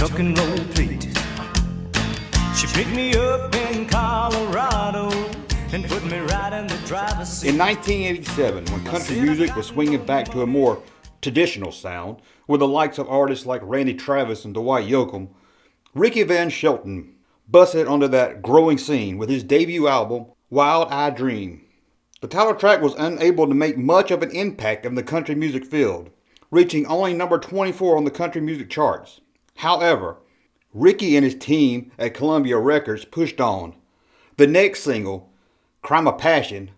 tuck and roll Pete. She picked me up in Colorado and put me right in the driver's seat. In 1987, when country music was swinging back to a more traditional sound, with the likes of artists like Randy Travis and Dwight Yoakam, Ricky Van Shelton busted onto that growing scene with his debut album, Wild I Dream. The title track was unable to make much of an impact in the country music field, reaching only number 24 on the country music charts. However, Ricky and his team at Columbia Records pushed on. The next single, Crime of Passion,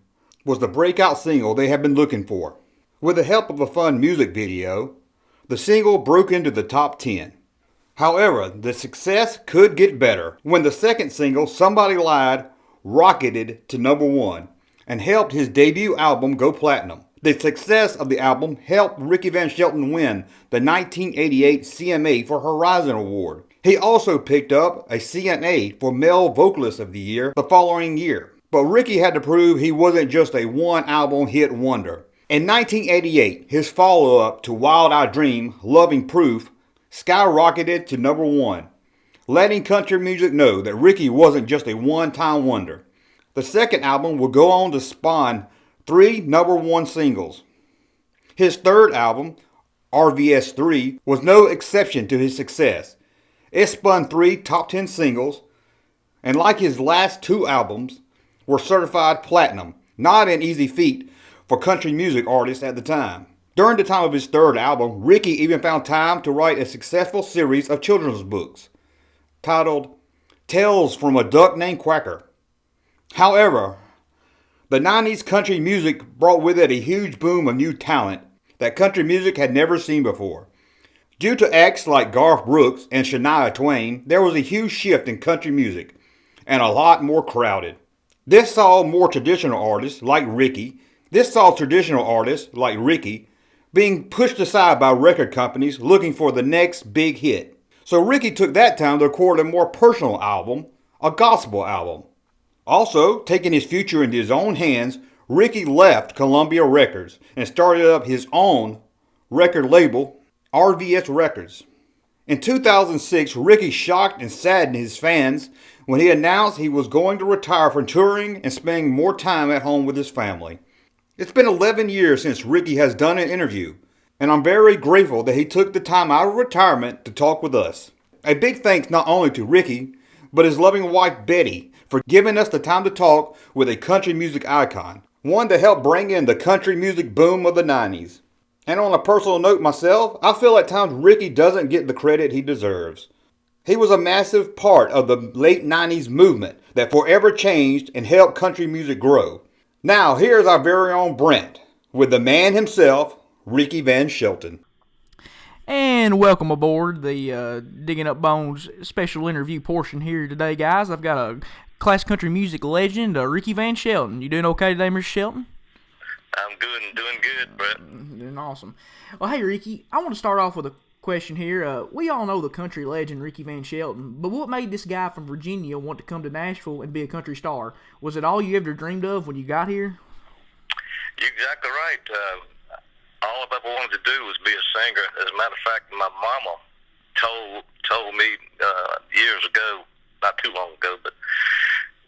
was the breakout single they had been looking for. With the help of a fun music video, the single broke into the top 10. However, the success could get better when the second single, Somebody Lied, rocketed to number 1 and helped his debut album go platinum. The success of the album helped Ricky Van Shelton win the 1988 CMA for Horizon Award. He also picked up a CNA for Male Vocalist of the Year the following year. But Ricky had to prove he wasn't just a one-album hit wonder. In 1988, his follow-up to Wild I Dream, Loving Proof, skyrocketed to number 1, letting country music know that Ricky wasn't just a one-time wonder. The second album would go on to spawn 3 number 1 singles. His third album, RVS 3, was no exception to his success. It spun 3 top 10 singles, and like his last 2 albums, were certified platinum, not an easy feat for country music artists at the time. During the time of his third album, Ricky even found time to write a successful series of children's books, titled Tales from a Duck Named Quacker. However, the 90s country music brought with it a huge boom of new talent that country music had never seen before. Due to acts like Garth Brooks and Shania Twain, there was a huge shift in country music, and a lot more crowded. This saw traditional artists like Ricky being pushed aside by record companies looking for the next big hit. So Ricky took that time to record a more personal album, a gospel album. Also, taking his future into his own hands, Ricky left Columbia Records and started up his own record label, RVS Records. In 2006, Ricky shocked and saddened his fans when he announced he was going to retire from touring and spending more time at home with his family. It's been 11 years since Ricky has done an interview, and I'm very grateful that he took the time out of retirement to talk with us. A big thanks not only to Ricky, but his loving wife Betty for giving us the time to talk with a country music icon, one that helped bring in the country music boom of the 90s. And on a personal note myself, I feel at times Ricky doesn't get the credit he deserves. He was a massive part of the late 90s movement that forever changed and helped country music grow. Now, here's our very own Brent with the man himself, Ricky Van Shelton. And welcome aboard the Digging Up Bones special interview portion here today, guys. I've got a classic country music legend, Ricky Van Shelton. You doing okay today, Mr. Shelton? I'm doing good, Brett. Doing awesome. Well, hey, Ricky, I want to start off with a question here. We all know the country legend Ricky Van Shelton, but what made this guy from Virginia want to come to Nashville and be a country star? Was it all you ever dreamed of when you got here? You're exactly right. All I've ever wanted to do was be a singer. As a matter of fact, my mama told me years ago, not too long ago, but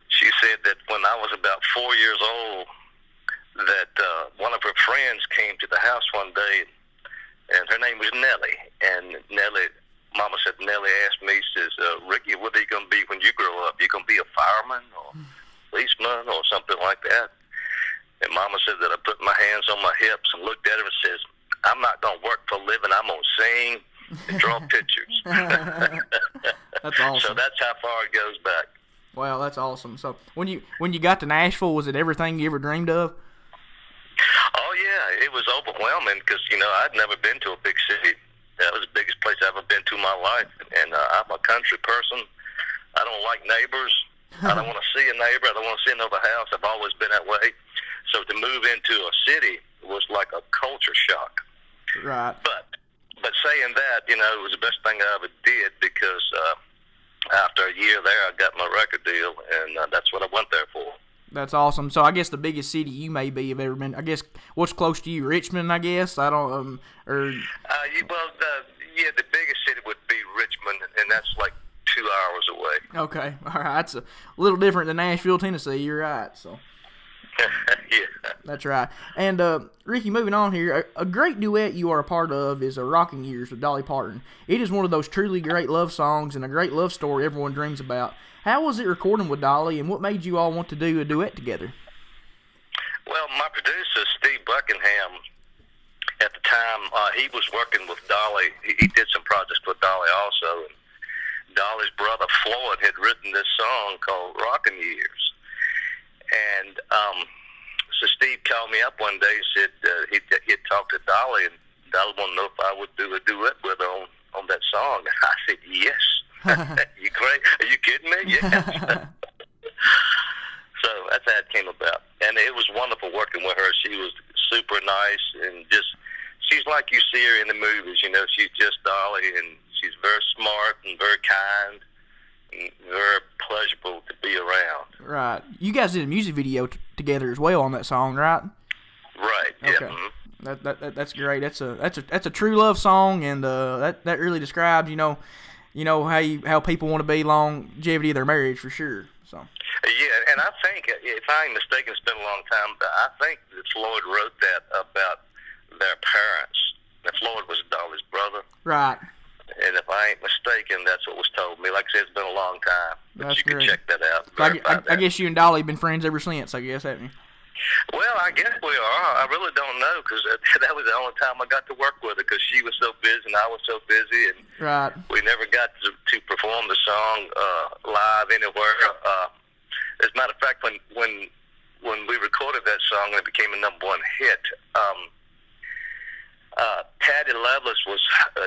she said that when I was about 4 years old, that one of her friends came to the house one day, and her name was Nellie. And Mama said, Nellie asked me, says, Ricky, what are you going to be when you grow up? You going to be a fireman or policeman or something like that? And Mama said that I put my hands on my hips and looked at her and says, I'm not going to work for a living. I'm going to sing and draw pictures. That's awesome. So that's how far it goes back. Wow, that's awesome. So when you got to Nashville, was it everything you ever dreamed of? Oh, yeah. It was overwhelming because, I'd never been to a big city. That was the biggest place I've ever been to in my life. And I'm a country person. I don't like neighbors. I don't want to see a neighbor. I don't want to see another house. I've always been that way. So to move into a city was like a culture shock. Right. But saying that, it was the best thing I ever did because after a year there, I got my record deal, and that's what I went there for. That's awesome. So I guess the biggest city you maybe have ever been, I guess, what's close to you? Richmond, I guess? I don't, the biggest city would be Richmond, and that's like 2 hours away. Okay, all right. That's a little different than Nashville, Tennessee. You're right. So Yeah. that's right. And Ricky, moving on here, a great duet you are a part of is "Rocking Years" with Dolly Parton. It is one of those truly great love songs and a great love story everyone dreams about. How was it recording with Dolly, and what made you all want to do a duet together? Well, my producer, Steve Buckingham, at the time, he was working with Dolly. He did some projects with Dolly also. And Dolly's brother, Floyd, had written this song called "Rockin' Years." And so Steve called me up one day and said he'd talked to Dolly, and Dolly wanted to know if I would do a duet with her on that song. And I said, yes. You crazy? Are you kidding me? Yes. So that's how it came about. And it was wonderful working with her. She was super nice, and she's like you see her in the movies. She's just Dolly, and she's very smart and very kind and very pleasurable to be around. Right. You guys did a music video together as well on that song, right? Right. Okay. Yeah. Mm-hmm. That's great. That's a true love song, and that really describes how people want to be longevity of their marriage for sure. So. Yeah, and I think, if I ain't mistaken, it's been a long time, but I think that Floyd wrote that about their parents. That Floyd was Dolly's brother. Right. And if I ain't mistaken, that's what was told me. Like I said, it's been a long time. But That's you great. can check that out. I guess you and Dolly have been friends ever since, I guess, haven't you? Well, I guess we are. I really don't know, because that was the only time I got to work with her, because she was so busy and I was so busy, and Right. we never got to perform the song live anywhere. As a matter of fact, when we recorded that song and it became a #1 hit, Patty Loveless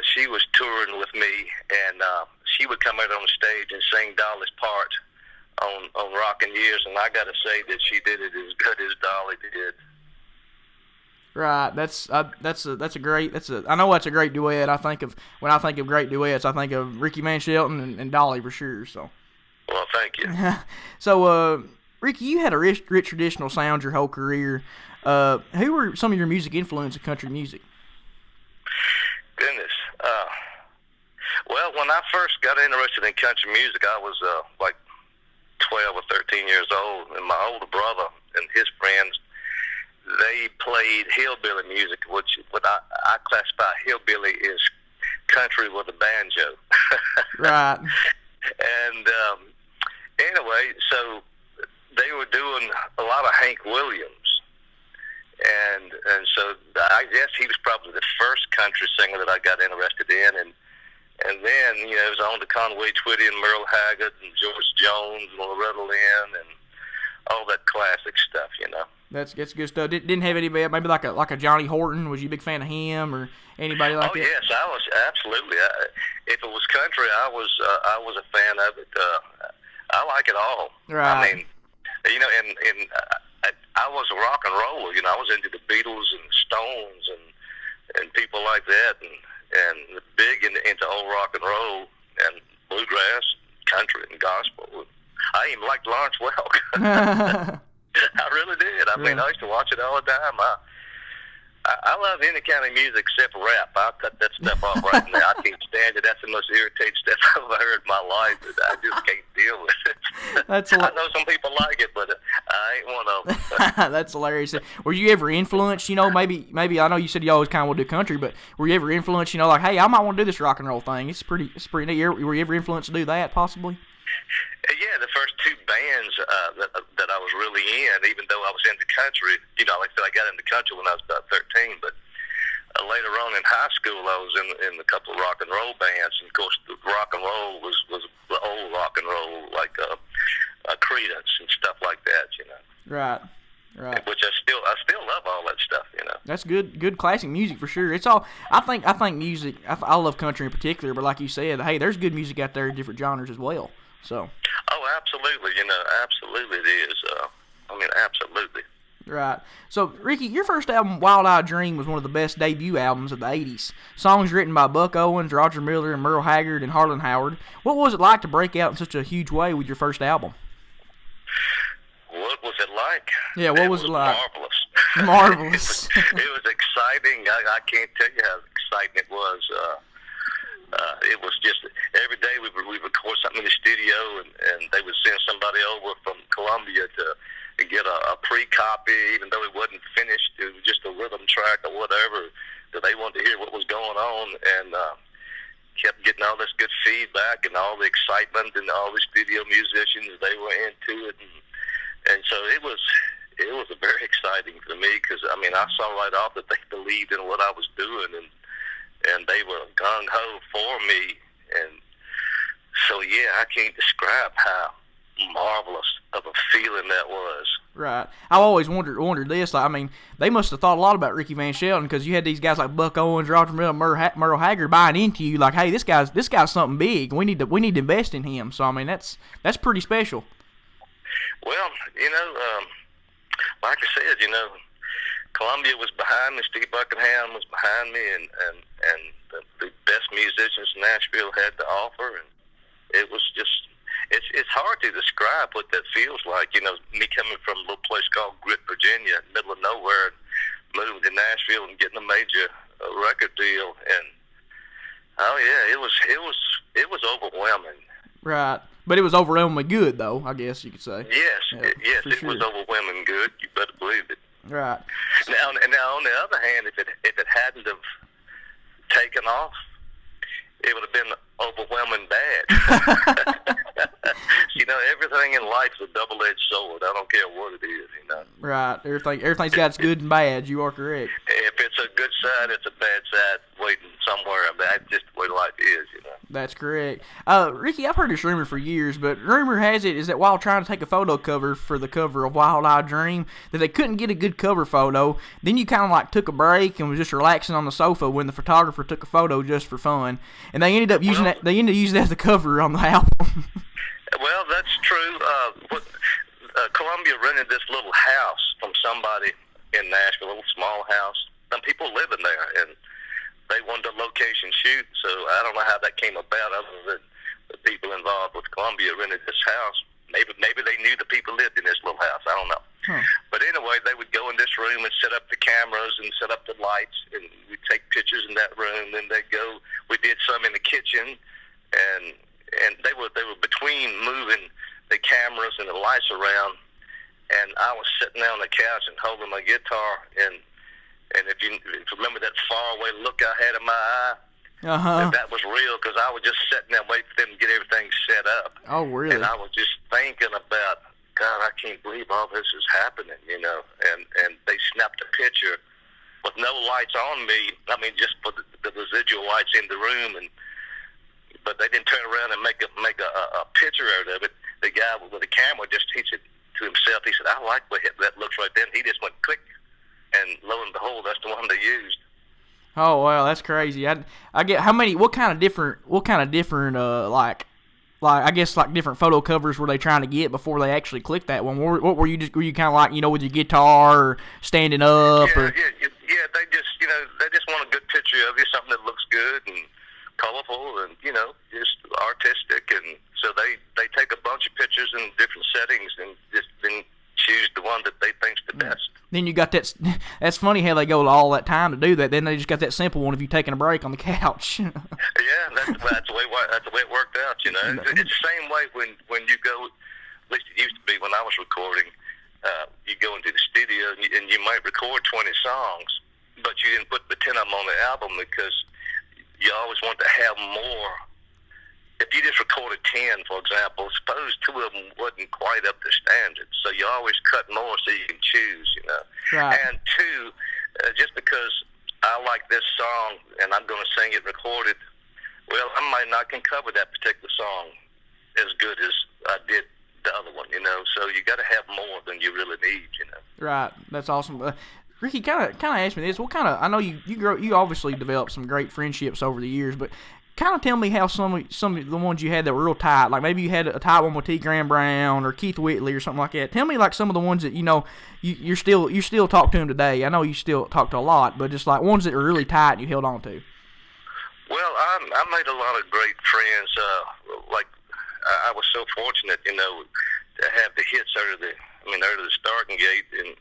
she was touring with me, and she would come out on the stage and sing Dolly's part on "Rockin' Years," and I got to say that she did it as good as Dolly did. Right. I know that's a great duet. When I think of great duets, I think of Ricky Van Shelton and Dolly for sure. So. Well, thank you. So, Ricky, you had a rich traditional sound your whole career. Who were some of your music influences in country music? Goodness. Well, when I first got interested in country music, I was like 12 or 13 years old, and my older brother and his friends, they played hillbilly music, which I classify hillbilly as country with a banjo. Right. And anyway, so they were doing a lot of Hank Williams, and so I guess he was probably the first country singer that I got interested in, and then it was on to Conway Twitty and Merle Haggard and George Jones and Loretta Lynn and all that classic stuff. That's good stuff. Didn't have anybody, maybe like a Johnny Horton. Was you a big fan of him or anybody like that? Oh yes, I was absolutely. If it was country, I was a fan of it. I like it all. Right. I mean, and I was a rock and roller. I was into the Beatles and Stones and people like that, and big into old rock and roll and bluegrass, country and gospel. I even liked Lawrence Welk. I really did. I mean, I used to watch it all the time. I love any kind of music except rap. I'll cut that stuff off right now. I can't stand it. That's the most irritating stuff I've ever heard in my life. I just can't deal with it. I know some people like it, but I ain't one of them. That's hilarious. Were you ever influenced, maybe I know you said you always kind of want to do country, but were you ever influenced, like, hey, I might want to do this rock and roll thing. It's pretty neat. Were you ever influenced to do that, possibly? Yeah, the first two bands that I was really in, even though I was into country, like I said, I got into country when I was about 13, but later on in high school, I was in a couple of rock and roll bands, and of course, the rock and roll was the old rock and roll, like Creedence and stuff like that, Right. Which I still love all that stuff, That's good classic music for sure. It's all I think music. I love country in particular, but like you said, hey, there's good music out there in different genres as well. So. Oh, absolutely. Absolutely it is. Absolutely. Right. So, Ricky, your first album, Wild Eyed Dream, was one of the best debut albums of the 80s. Songs written by Buck Owens, Roger Miller, and Merle Haggard, and Harlan Howard. What was it like to break out in such a huge way with your first album? What was it like? Yeah, what was it like? Marvelous. Marvelous. It was exciting. I can't tell you how exciting it was. It was just every day we something in the studio, and they would send somebody over from Columbia to get a pre-copy, even though it wasn't finished. It was just a rhythm track or whatever, that they wanted to hear what was going on, and kept getting all this good feedback and all the excitement, and all the studio musicians, they were into it, and so it was very exciting for me, because I mean, I saw right off that they believed in what I was doing, and they were gung-ho for me. And so yeah, I can't describe how marvelous of a feeling that was. Right. I've always wondered this. Like, I mean, they must have thought a lot about Ricky Van Shelton, because you had these guys like Buck Owens, Roger Miller, Merle Haggard buying into you. Like, hey, this guy's something big. We need to invest in him. So I mean, that's pretty special. Well, like I said, Columbia was behind me. Steve Buckingham was behind me, and the best musicians Nashville had to offer, and it was just. It's hard to describe what that feels like. Me coming from a little place called Grit, Virginia, in the middle of nowhere, and moving to Nashville and getting a major record deal, and oh yeah, it was overwhelming. Right, but it was overwhelmingly good, though, I guess you could say. Yes, yeah, it was overwhelmingly good. You better believe it. Right. Now, on the other hand, if it hadn't have taken off, it would have been overwhelming bad. Everything in life is a double-edged sword. I don't care what it is, Right. Everything's got its good and bad. You are correct. If it's a good side, it's a bad side waiting somewhere. That's just the way life is, That's correct. Ricky, I've heard this rumor for years, but rumor has it is that while trying to take a photo cover for the cover of Wild Eye Dream, that they couldn't get a good cover photo. Then you kind of like took a break and was just relaxing on the sofa when the photographer took a photo just for fun, and they ended up using that. They ended up using that as the cover on the album. Well, that's true. Columbia rented this little house from somebody in Nashville, a little small house. Some people living there, and they wanted a location shoot. So I don't know how that came about, other than the people involved with Columbia rented this house. Maybe they knew the people lived in this little house. I don't know. But anyway, they would go in this room and set up the cameras and set up the lights, and we'd take pictures in that room. Then they'd go. We did some in the kitchen, and they were between moving the cameras and the lights around, and I was sitting there on the couch and holding my guitar, and if you remember that faraway look I had in my eye, that was real, because I was just sitting there waiting for them to get everything set up. Oh, really? And I was just thinking about, God, I can't believe all this is happening, and they snapped a picture with no lights on me. I mean, just for the residual lights in the room, but they didn't turn around and make a picture out of it. The guy with the camera he said to himself, he said, I like that looks right there. And he just went click, and lo and behold, that's the one they used. Oh wow, that's crazy. I get how many? What kind of different like I guess like different photo covers were they trying to get before they actually clicked that one? What were you kind of like, with your guitar or standing up? Yeah. They just want a good picture of you, something that looks good and colorful and just artistic, and so they take a bunch of pictures in different settings and just then choose the one that they think's the best. Then you got that. That's funny how they go to all that time to do that. Then they just got that simple one of you taking a break on the couch. Yeah, that's the way it worked out. It's the same way when you go. At least it used to be when I was recording. You go into the studio and you might record 20 songs, but you didn't put the 10 of them on the album because you always want to have more. If you just recorded 10, for example, suppose 2 of them wasn't quite up to standard, so you always cut more so you can choose, Right. And 2, just because I like this song and I'm going to sing it recorded, well, I might not can cover that particular song as good as I did the other one, So you got to have more than you really need, Right. That's awesome. Ricky, kind of ask me this. What kind of? I know you obviously developed some great friendships over the years, but kind of tell me how some of the ones you had that were real tight. Like maybe you had a tight one with T. Graham Brown or Keith Whitley or something like that. Tell me like some of the ones that you still talk to him today. I know you still talk to a lot, but just like ones that are really tight and you held on to. Well, I made a lot of great friends. I was so fortunate, to have the hits out of the starting gate, and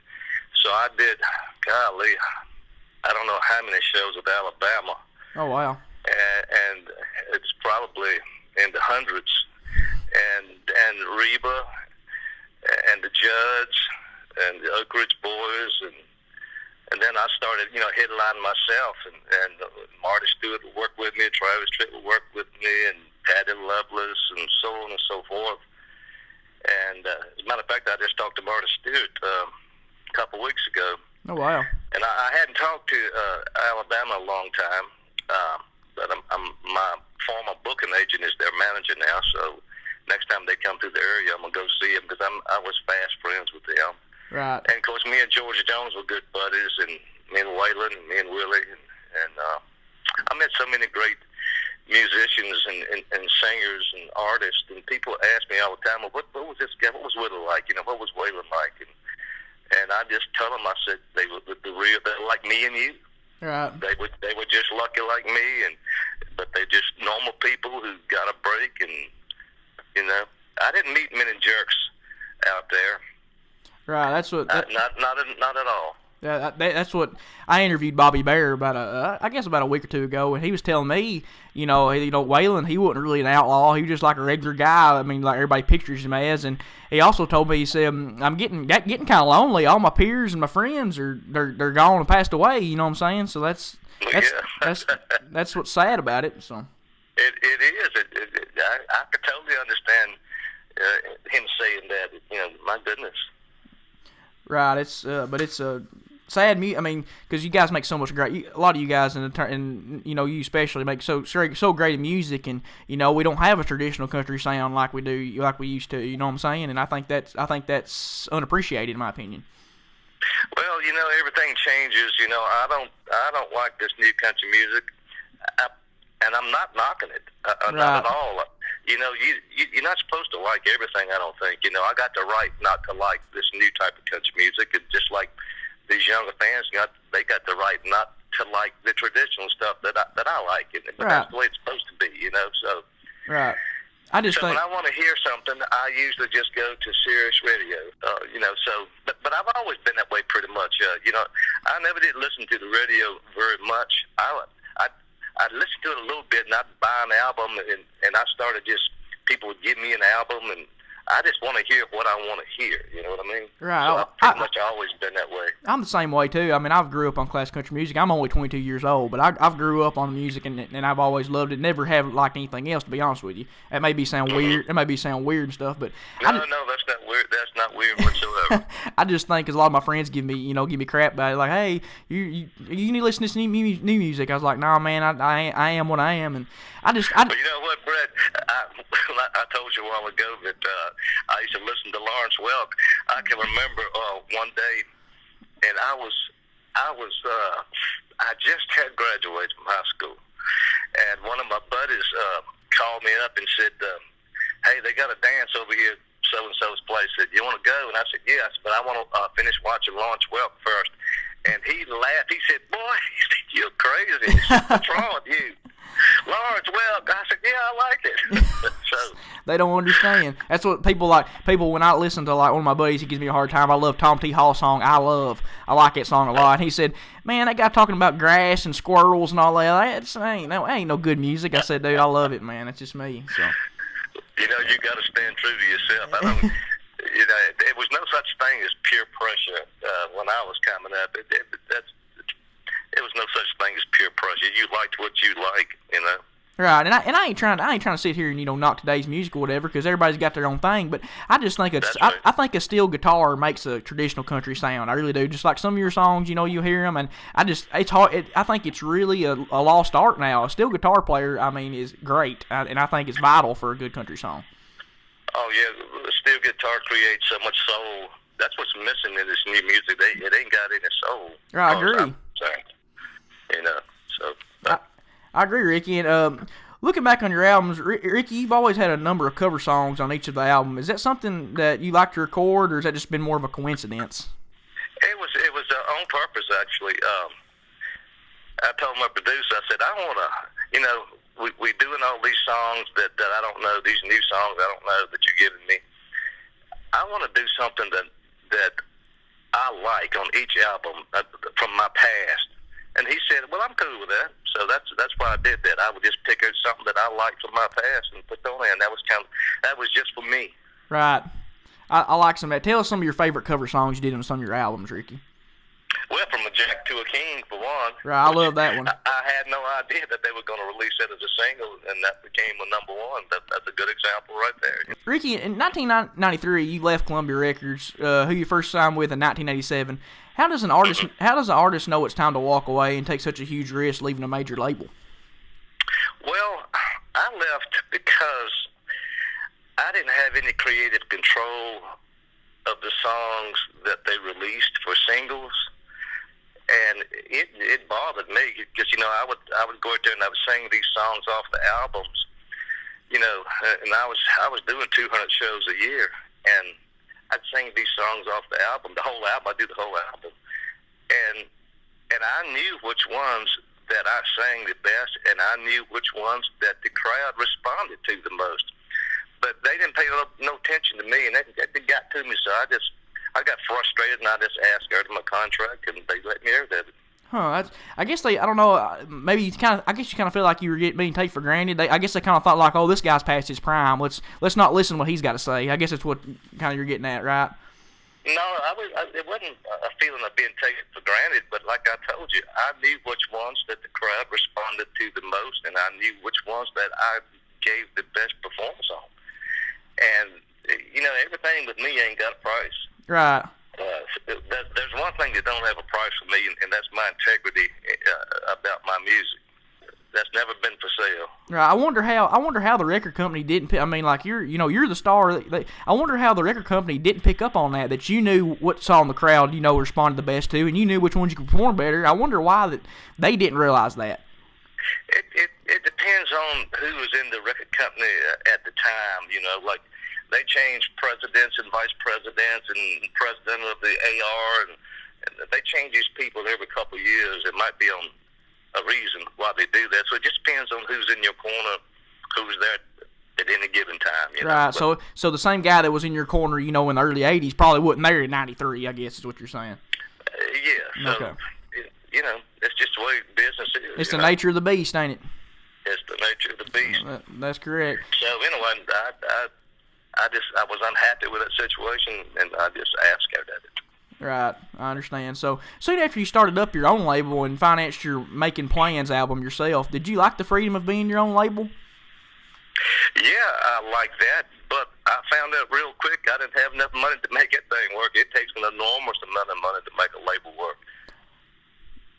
so I did. Golly, I don't know how many shows with Alabama. Oh wow. And it's probably in the hundreds. and Reba and the Judds and the Oak Ridge Boys, and then I started, headlining myself, and Marty Stewart would work with me, Travis Tritt would work with me, and Patty Loveless, and so on and so forth. And as a matter of fact, I just talked to Marty Stewart a couple weeks ago. Oh, wow. And I hadn't talked to Alabama a long time, but my former booking agent is their manager now, so next time they come through the area, I'm going to go see them because I was fast friends with them. Right. And, of course, me and Georgia Jones were good buddies, and me and Waylon, and me and Willie. And I met so many great musicians and singers and artists, and people ask me all the time, well, what was this guy, what was Willie like? What was Waylon like? And I just tell them, I said, they were they're like me and you. Right. They were just lucky like me, but they're just normal people who got a break, and I didn't meet many jerks out there. Right, that's what. Not at all. Yeah, that's what I interviewed Bobby Bear about about a week or two ago, and he was telling me, Waylon, he wasn't really an outlaw. He was just like a regular guy. I mean, like everybody pictures him as. And he also told me, he said, I'm getting kind of lonely. All my peers and my friends they're gone and passed away. You know what I'm saying? So that's what's sad about it. So it is. I could totally understand him saying that. My goodness. Right, but it's a sad I mean, because you guys make so much great. A lot of you guys, and you especially make so great music, and we don't have a traditional country sound like we used to. You know what I'm saying? And I think that's unappreciated in my opinion. Well, everything changes. I don't like this new country music, and I'm not knocking it. Not at all. You're not supposed to like everything, I don't think. I got the right not to like this new type of country music, and just like these younger fans they got the right not to like the traditional stuff that I like. But right. That's the way it's supposed to be, So right. I just think when I want to hear something, I usually just go to Sirius Radio. But I've always been that way pretty much. I never did listen to the radio very much. I'd listen to it a little bit, and I'd buy an album, and I started people would give me an album, and I just want to hear what I want to hear. You know what I mean? Right. So I've pretty much always been that way. I'm the same way, too. I mean, I've grew up on classic country music. I'm only 22 years old, but I've grew up on music, and I've always loved it. Never have liked anything else, to be honest with you. It may sound weird. It may sound weird and stuff, but no, that's not weird. That's not weird whatsoever. I just think, because a lot of my friends give me crap about it, like, hey, you need to listen to this new music. I was like, nah, man, I am what I am, and But you know what, Brett? I told you a while ago that I used to listen to Lawrence Welk. I can remember one day, and I just had graduated from high school, and one of my buddies called me up and said, hey, they got a dance over here at so-and-so's place. Said, you want to go? And I said, yes, but I want to finish watching Lawrence Welk first. And he laughed. He said, boy, you're crazy. What's wrong with you? Lawrence Welk. I said, yeah, I like it. So they don't understand. That's what people like. People, when I listen to like one of my buddies, he gives me a hard time. I love Tom T. Hall song. I like that song a lot. And he said, man, that guy talking about grass and squirrels and all that, ain't no good music. I said, dude, I love it, man. That's just me. So you got to stand true to yourself. I don't. There was no such thing as peer pressure when I was coming up. There was no such thing as peer pressure. You liked what you like, Right, and I ain't trying to sit here and knock today's music or whatever, because everybody's got their own thing. But I just think right. I think a steel guitar makes a traditional country sound. I really do. Just like some of your songs, you hear them, and it's hard. I think it's really a lost art now. A steel guitar player, I mean, is great, and I think it's vital for a good country song. Oh yeah, the steel guitar creates so much soul. That's what's missing in this new music. It ain't got any soul. Right, I agree. I agree, Ricky. And looking back on your albums, Ricky, you've always had a number of cover songs on each of the albums. Is that something that you like to record, or has that just been more of a coincidence? It was on purpose, actually. I told my producer, I said, I want to, we doing all these songs that I don't know, these new songs I don't know that you're giving me. I want to do something that I like on each album from my past. And he said, well, I'm cool with that. So that's why I did that. I would just pick out something that I liked from my past and put on there. And that was just for me. Right. I like some of that. Tell us some of your favorite cover songs you did on some of your albums, Ricky. Well, from a Jack to a King, for one. Right, I love that one. I had no idea that they were going to release it as a single, and that became a #1. That's a good example right there. Ricky, in 1993, you left Columbia Records, who you first signed with in 1987. How does an artist know it's time to walk away and take such a huge risk leaving a major label? Well, I left because I didn't have any creative control of the songs that they released for singles, and it bothered me because I would go out there and I would sing these songs off the albums, and I was doing 200 shows a year, and I'd sing these songs off the album, the whole album. I'd do the whole album, and I knew which ones that I sang the best, and I knew which ones that the crowd responded to the most. But they didn't pay no attention to me, and that got to me. So I got frustrated, and I just asked out of my contract, and they let me air that. Huh? I guess I don't know. Maybe I guess you kind of feel like you were being taken for granted. I guess they kind of thought like, oh, this guy's past his prime. Let's not listen to what he's got to say. I guess that's what kind of you're getting at, right? No, it wasn't a feeling of being taken for granted, but like I told you, I knew which ones that the crowd responded to the most, and I knew which ones that I gave the best performance on. And, everything with me ain't got a price. Right. There's one thing that don't have a price for me, and that's my integrity about my music. That's never been for sale. Right. I wonder how the record company didn't. I mean, like you're the star. I wonder how the record company didn't pick up on that. That you knew what song the crowd responded the best to, and you knew which ones you could perform better. I wonder why that they didn't realize that. It depends on who was in the record company at the time. Like they changed presidents and vice presidents and president of the AR, and they change these people every couple of years. It might be on a reason why they do that. So it just depends on who's in your corner, who's there at any given time. Right. So the same guy that was in your corner, in the early '80s, probably wasn't there in '93. I guess is what you're saying. Yeah. So, okay. It's just the way business is. It's the nature of the beast, ain't it? It's the nature of the beast. That's correct. So anyway, I was unhappy with that situation, and I just asked out at it. Right, I understand. So soon after you started up your own label and financed your Making Plans album yourself, did you like the freedom of being your own label? Yeah, I like that, but I found out real quick I didn't have enough money to make that thing work. It takes an enormous amount of money to make a label work.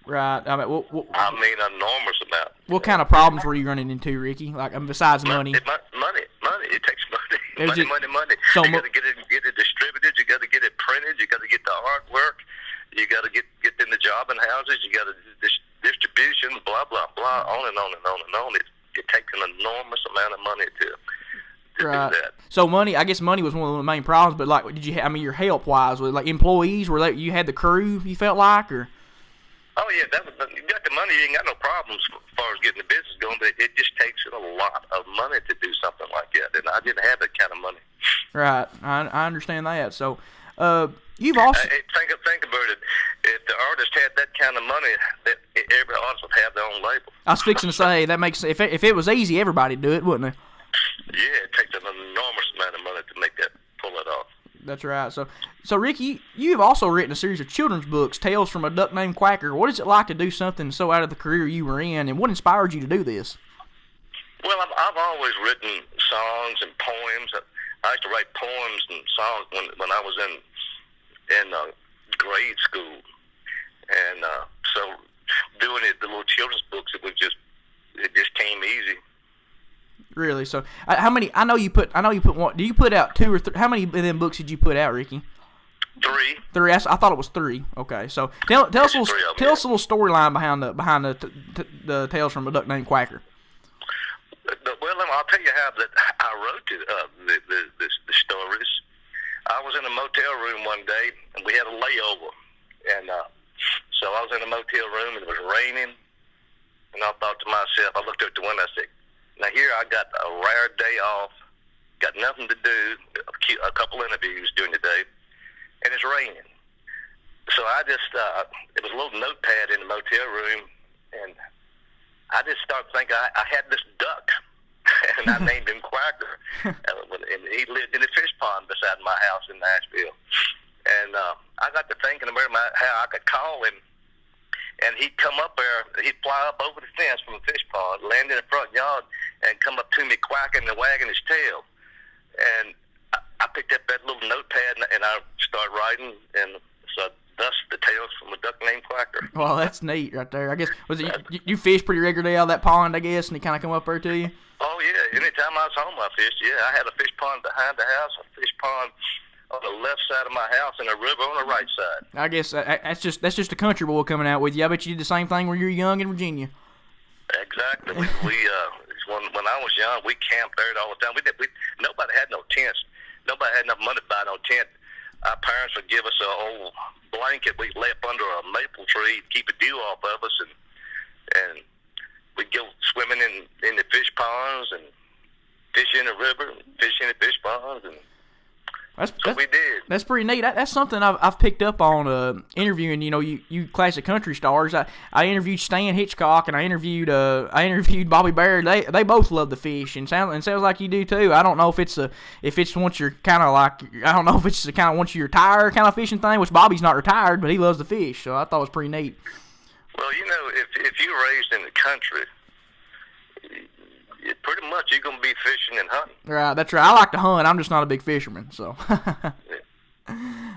Right. I mean, enormous amount. What kind of problems were you running into, Ricky? Like, besides money? Money. It takes money. Money. So you got to get it distributed. You got to get it printed. You got to get the artwork. You got to get in the jobbing houses. You got to distribution. Blah blah blah. On and on and on and on. It takes an enormous amount of money to do that. So money. I guess money was one of the main problems. But like, did you? Your help wise, with like employees, you had the crew? You felt like, or? Oh, yeah, you got the money, you ain't got no problems as far as getting the business going, but it just takes a lot of money to do something like that, and I didn't have that kind of money. Right, I understand that. So, you've also... Think about it. If the artist had that kind of money, every artist would have their own label. I was fixing to say, that makes... If it was easy, everybody'd do it, wouldn't it? Yeah, it takes an enormous amount of money to make that, pull it off. That's right. So Ricky, you've also written a series of children's books, Tales from a Duck Named Quacker. What is it like to do something so out of the career you were in, and what inspired you to do this? Well, I've always written songs and poems. I used to write poems and songs when I was in grade school, and so doing the little children's books, it just came easy. Really? So, how many? I know you put one. Do you put out 2 or 3? How many of them books did you put out, Ricky? 3. I thought it was 3. Okay. So tell us a little storyline behind the Tales from a Duck Named Quacker. Well, I'll tell you how that I wrote the stories. I was in a motel room one day, and we had a layover, and so I was in a motel room, and it was raining, and I thought to myself, I looked out the window, I said, now here I got a rare day off, got nothing to do, a couple interviews during the day, and it's raining. So I just, it was a little notepad in the motel room, and I just started thinking I had this duck, and I named him Quacker. And he lived in a fish pond beside my house in Nashville. And I got to thinking about how I could call him, and he'd come up there. He'd fly up over the fence from the fish pond, land in the front yard, and come up to me quacking and wagging his tail. And I picked up that little notepad, and I started writing, and so thus the tales from a duck named Quacker. Well, that's neat right there. I guess, was it you fish pretty regularly out of that pond, I guess, and he kind of come up there to you? Oh, yeah. Anytime I was home, I fished. Yeah, I had a fish pond behind the house, a fish pond on the left side of my house, and a river on the right side. I guess that's just a country boy coming out with you. I bet you did the same thing when you were young in Virginia. Exactly. When I was young, we camped there all the time. Nobody had no tents. Nobody had enough money to buy no tent. Our parents would give us an old blanket we'd lay up under a maple tree to keep the dew off of us, and we'd go swimming in the fish ponds and fish in the river and fish in the fish ponds, and that's we did. That's pretty neat. That's something I've picked up on interviewing. You know, you classic country stars. I interviewed Stan Hitchcock and I interviewed Bobby Baird. They both love the fish, and sounds like you do too. I don't know if it's once you're kind of like, I don't know if it's the kind of once you're retired kind of fishing thing. Which Bobby's not retired, but he loves the fish, so I thought it was pretty neat. Well, you know, if you're raised in the country, pretty much you're gonna be fishing and hunting. Right, that's right. I like to hunt. I'm just not a big fisherman, so.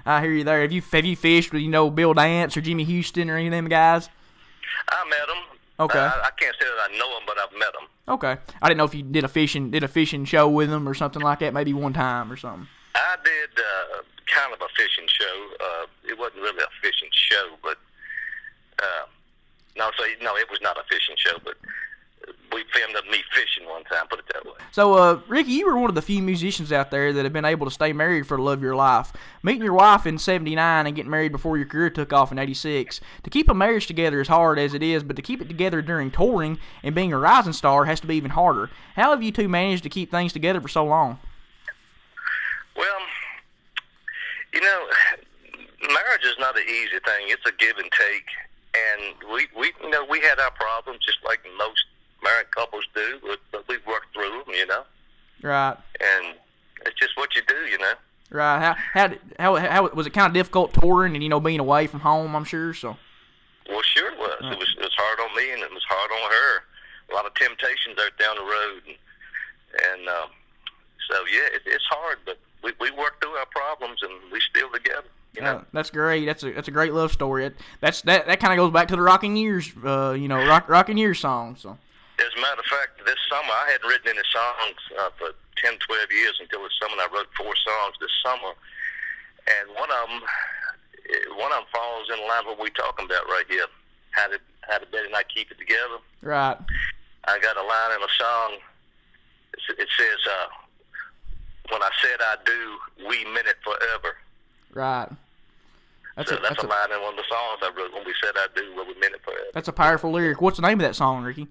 I hear you there. Have you fished with Bill Dance or Jimmy Houston or any of them guys? I met them. Okay. I can't say that I know them, but I've met them. Okay. I didn't know if you did a fishing show with them or something like that, maybe one time or something. I did kind of a fishing show. It wasn't really a fishing show, but no, it was not a fishing show, but we filmed me fishing one time, put it that way. So, Ricky, you were one of the few musicians out there that have been able to stay married for the love of your life. Meeting your wife in 79 and getting married before your career took off in 86. To keep a marriage together as hard as it is, but to keep it together during touring and being a rising star has to be even harder. How have you two managed to keep things together for so long? Well, marriage is not an easy thing. It's a give and take. And we had our problems just like most married couples do, but we worked through them, Right. And it's just what you do, Right. How was it kind of difficult touring and being away from home? I'm sure so. Well, sure it was. Right. It was hard on me and it was hard on her. A lot of temptations out down the road, and so yeah, it's hard, but we worked through our problems and we still together. That's great. That's a great love story. That kind of goes back to the Rockin' Years, Rockin' Years song. So. As a matter of fact, this summer I hadn't written any songs for 10, 12 years until this summer. And I wrote 4 songs this summer, and one of them falls in line with what we're talking about right here. How to Betty and I keep it together. Right. I got a line in a song. It says, "When I said I do, we meant it forever." Right. That's a line in one of the songs I wrote. When we said I do, well, we meant it forever. That's a powerful lyric. What's the name of that song, Ricky?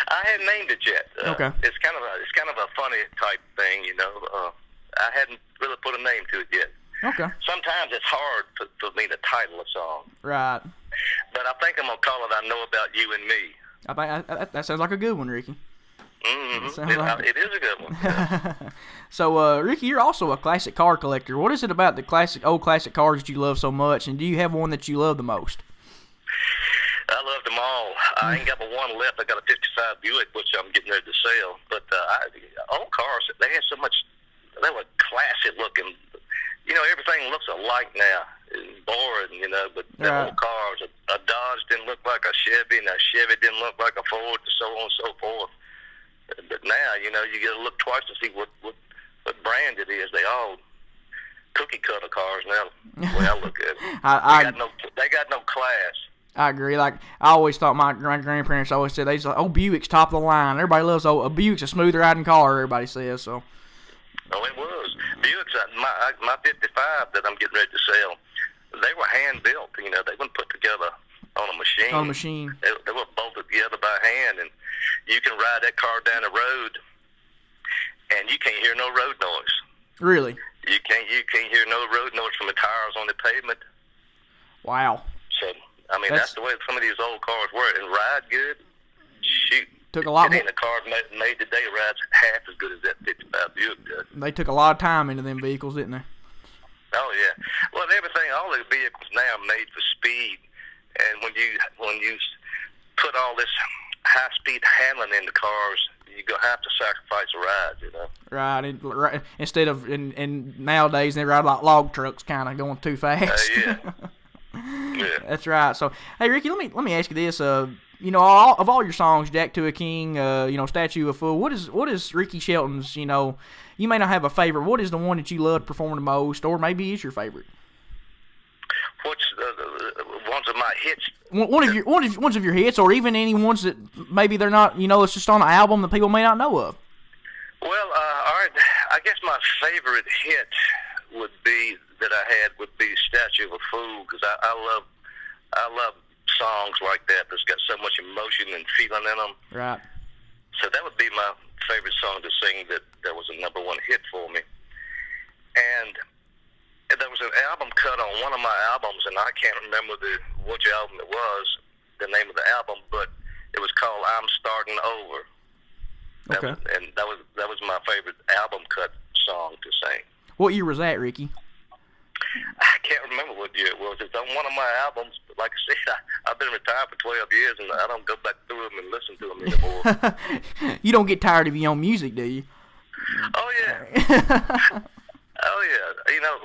I hadn't named it yet. Okay. It's kind of a funny type thing, I hadn't really put a name to it yet. Okay. Sometimes it's hard for me to title a song. Right. But I think I'm gonna call it "I Know About You and Me." I think that sounds like a good one, Ricky. Mm-hmm. It is a good one. So, Ricky, you're also a classic car collector. What is it about the old classic cars that you love so much, and do you have one that you love the most? I love them all. I ain't got but one left. I got a '55 Buick, which I'm getting ready to sell. But old cars, they had so much. They were classy looking. Everything looks alike now. It's boring, But the old cars, a Dodge didn't look like a Chevy, and a Chevy didn't look like a Ford, and so on and so forth. But now, you got to look twice to see what brand it is. They all cookie cutter cars now. The way I look at it, they got no class. I agree. Like, I always thought my grandparents always said, Buick's top of the line. Everybody loves a Buick's a smooth riding car, everybody says, so. Oh, it was. Buick's, my 55 that I'm getting ready to sell, they were hand-built. They weren't put together on a machine. On a machine. They were bolted together by hand, and you can ride that car down the road, and you can't hear no road noise. Really? You can't hear no road noise from the tires on the pavement. Wow. So, that's the way some of these old cars were. And ride good, shoot. Took a lot it more. ain't a car made today rides half as good as that 55 Buick does. They took a lot of time into them vehicles, didn't they? Oh yeah. Well, everything, all the vehicles now are made for speed, and when you put all this high speed handling in the cars, you're gonna have to sacrifice a ride, you know. Right. Instead of and nowadays they ride like log trucks, kind of going too fast. Yeah. Yeah. That's right. So, hey Ricky, let me ask you this. You know, all your songs, Jack to a King, you know, Statue of a Fool. What is Ricky Shelton's? You know, you may not have a favorite. What is the one that you love performing the most, or maybe is your favorite? What's the ones of my hits? Ones of your hits, or even any ones that maybe they're not. You know, it's just on an album that people may not know of. Well, all right. I guess my favorite hit would be Statue of a Fool, because I love songs like that that's got so much emotion and feeling in them. Right. So that would be my favorite song to sing that was a #1 hit for me. And there was an album cut on one of my albums, and I can't remember which album it was, the name of the album, but it was called I'm Starting Over. Okay. That was my favorite album cut song to sing. What year was that, Ricky? I can't remember what year it was. It's on one of my albums, but like I said, I've been retired for 12 years, and I don't go back through them and listen to them anymore. You don't get tired of your own music, do you? Oh, yeah. Oh, yeah. You know,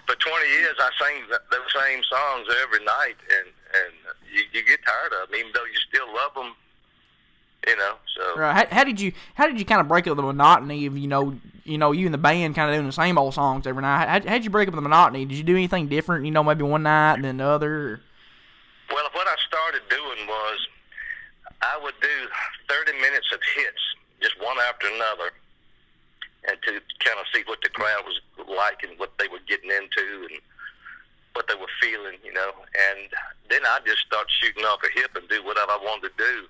for 20 years, I sang those same songs every night, and you get tired of them, even though you still love them, you know. So. Right. How did you kind of break up the monotony of, you know, you and the band kind of doing the same old songs every night? How'd you break up the monotony? Did you do anything different, you know, maybe one night and then the other? Well, what I started doing was I would do 30 minutes of hits, just one after another, and to kind of see what the crowd was like and what they were getting into and what they were feeling, you know. And then I just start shooting off a hip and do whatever I wanted to do.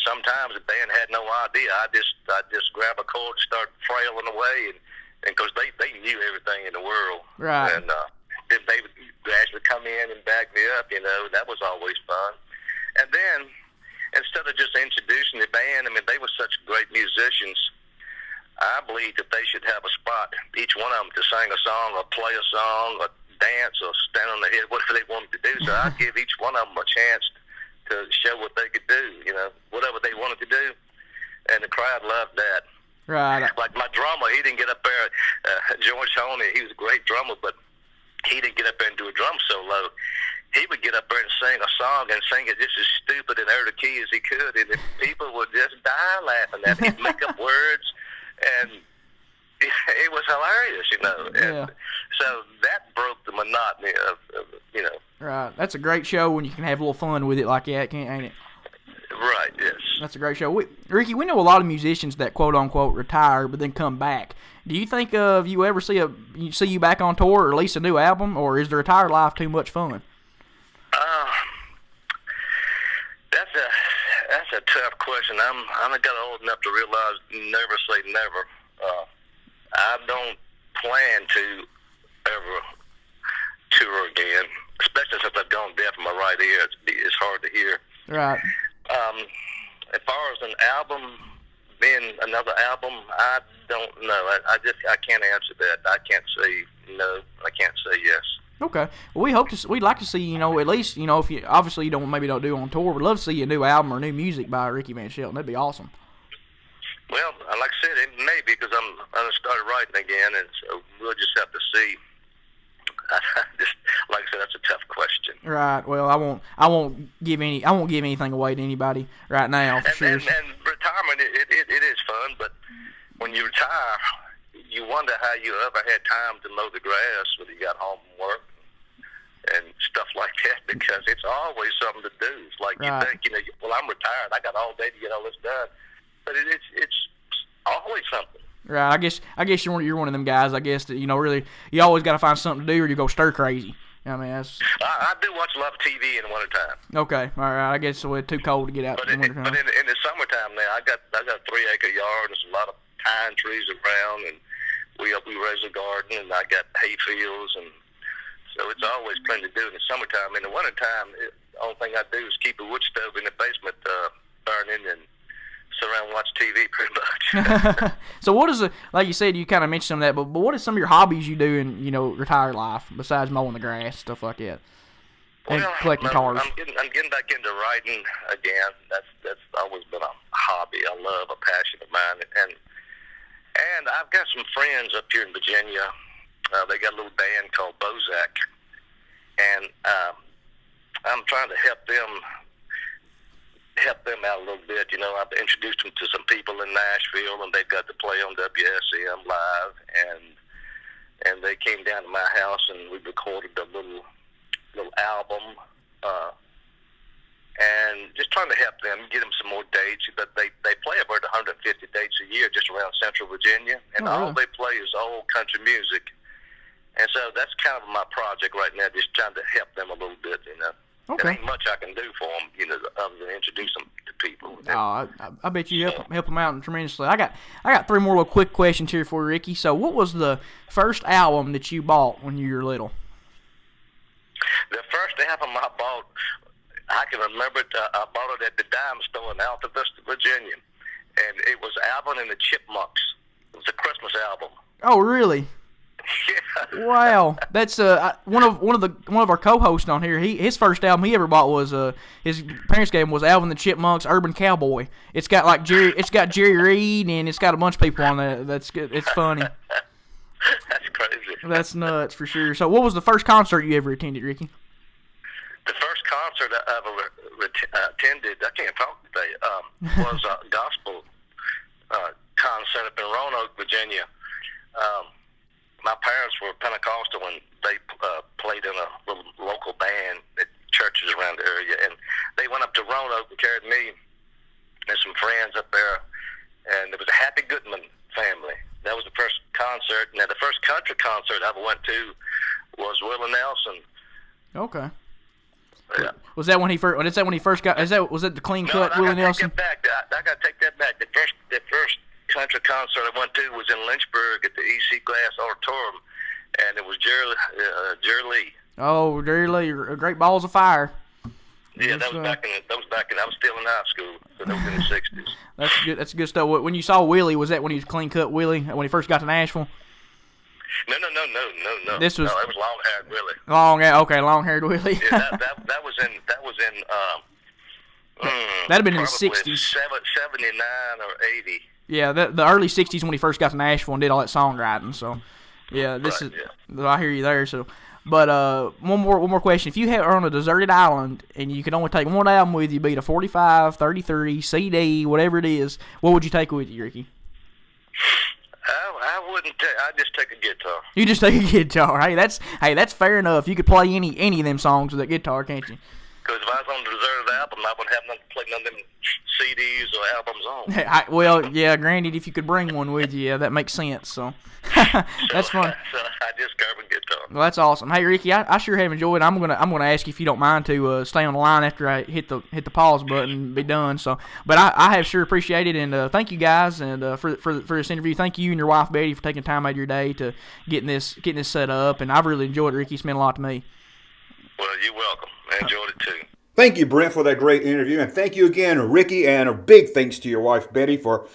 Sometimes the band had no idea. I just grab a chord and start frailing away, and because they knew everything in the world. Right. And then they would gradually come in and back me up, you know. That was always fun. And then instead of just introducing the band, I mean, they were such great musicians. I believe that they should have a spot, each one of them, to sing a song or play a song or dance or stand on their head, whatever they wanted to do. So I'd give each one of them a chance to show what they could do, you know, whatever they wanted to do. And the crowd loved that. Right. Like my drummer, he didn't get up there, George Honey, he was a great drummer, but he didn't get up there and do a drum solo. He would get up there and sing a song and sing it just as stupid and out of key as he could, and people would just die laughing at him. He'd make up words, and it was hilarious, you know. Yeah. And so that broke the monotony of you know. Right. That's a great show when you can have a little fun with it like that, ain't it? Right, yes. That's a great show. Ricky, we know a lot of musicians that quote-unquote retire but then come back. Do you think you ever see you back on tour or release a new album, or is the retired life too much fun? That's a tough question. I'm got old enough to realize never say never. I don't plan to ever tour again, especially since I've gone deaf in my right ear. It's hard to hear. Right. As far as an album, being another album, I don't know. I can't answer that. I can't say no. I can't say yes. Okay. Well, we'd like to see, you know, at least, you know, if you obviously you don't do on tour, we'd love to see a new album or new music by Ricky Van Shelton. That'd be awesome. Well, like I said, it may be because I'm started writing again, and so we'll just have to see. Like I said, that's a tough question. Right. Well, I won't give anything away to anybody right now for sure. And retirement, it is fun, but when you retire, you wonder how you ever had time to mow the grass when you got home from work and stuff like that, because it's always something to do. It's like right. You think, you know, well, I'm retired, I got all day to get all this done, but it's always something. Right. I guess you're one of them guys. I guess that, you know, really you always got to find something to do or you go stir crazy. I mean, that's. I do watch a lot of TV in the wintertime. Okay. All right. I guess it's too cold to get out in the wintertime. But in the summertime now, I got a 3-acre yard and there's a lot of pine trees around, and we raise a garden, and I got hay fields, and so it's always plenty to do in the summertime. In the wintertime, the only thing I do is keep a wood stove in the basement burning and sit around and watch TV pretty much. So what is like you said, you kind of mentioned some of that, but what is some of your hobbies you do in, retired life besides mowing the grass, stuff like that? And collecting cars. I'm getting back into writing again. That's always been a hobby. I love, a passion of mine. And I've got some friends up here in Virginia. They got a little band called Bozak, and I'm trying to help them out a little bit. I've introduced them to some people in Nashville, and they've got to play on WSM live, and they came down to my house and we recorded a little album, and just trying to help them, get them some more dates. But they play about 150 dates a year just around Central Virginia, and all they play is old country music. And so that's kind of my project right now, just trying to help them a little bit. Okay. There ain't much I can do for them, other than introduce them to people. Oh, I bet you help them out tremendously. I got 3 more little quick questions here for you, Ricky. So, what was the first album that you bought when you were little? The first album I bought, I can remember it. I bought it at the Dime Store in Alta Vista, Virginia, and it was Alvin and the Chipmunks. It was a Christmas album. Oh, really? Yeah. Wow, that's one of our co-hosts on here. His first album he ever bought was his parents gave him was Alvin the Chipmunks Urban Cowboy. It's got Jerry Reed, and it's got a bunch of people on there. That's good. It's funny. That's crazy. That's nuts for sure. So, what was the first concert you ever attended, Ricky? The first concert I ever attended, I can't talk today, was a gospel concert up in Roanoke, Virginia. My parents were Pentecostal, and they played in a little local band at churches around the area. And they went up to Roanoke and carried me and some friends up there. And it was a Happy Goodman family. That was the first concert. Now, the first country concert I ever went to was Willie Nelson. Okay. Yeah. Was that when he first? Was that the clean cut Willie Nelson? I got to take that back. The first country concert I went to was in Lynchburg at the E.C. Glass Auditorium, and it was Jerry Lee. Oh, Jerry Lee, Great Balls of Fire. Yeah, that was back in. I was still in high school, so that was in the '60s. That's good. That's good stuff. When you saw Willie, was that when he was clean cut Willie? When he first got to Nashville? No. This was. No, it was long-haired Willie. Long-haired Willie. Yeah, that was in. That'd have been in the '60s. 79 or 80. Yeah, the early '60s when he first got to Nashville and did all that songwriting. So, yeah, I hear you there. So, but one more question: if you are on a deserted island and you could only take one album with you, be it a 45, 33, CD, whatever it is, what would you take with you, Ricky? I wouldn't. I'd just take a guitar. You just take a guitar. Hey, that's fair enough. You could play any of them songs with that guitar, can't you? Because if I was on the deserted album, I wouldn't have nothing to play none of them CDs or albums on. Well, yeah, granted, if you could bring one with you, yeah, that makes sense. So that's fun. So I just grab a guitar. Well, that's awesome. Hey, Ricky, I sure have enjoyed. I'm gonna ask you if you don't mind to stay on the line after I hit the pause button and be done. So, but I have sure appreciated, and thank you guys and for this interview. Thank you and your wife Betty for taking time out of your day to getting this set up, and I've really enjoyed it. Ricky, it's meant a lot to me. Well, you're welcome. I enjoyed it too. Thank you, Brent, for that great interview. And thank you again, Ricky, and a big thanks to your wife, Betty, for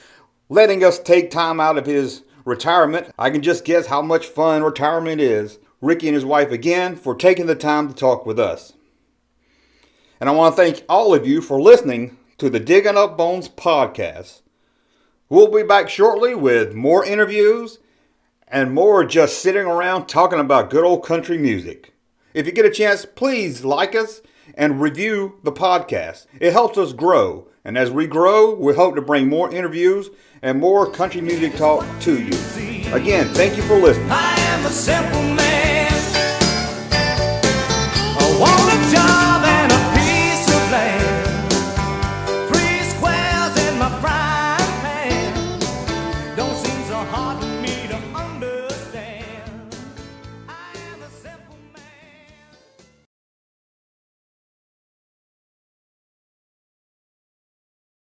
letting us take time out of his retirement. I can just guess how much fun retirement is. Ricky and his wife, again, for taking the time to talk with us. And I want to thank all of you for listening to the Digging Up Bones podcast. We'll be back shortly with more interviews and more just sitting around talking about good old country music. If you get a chance, please like us and review the podcast. It helps us grow. And as we grow, we hope to bring more interviews and more country music talk to you. Again, thank you for listening. I am a simple man. I want a job.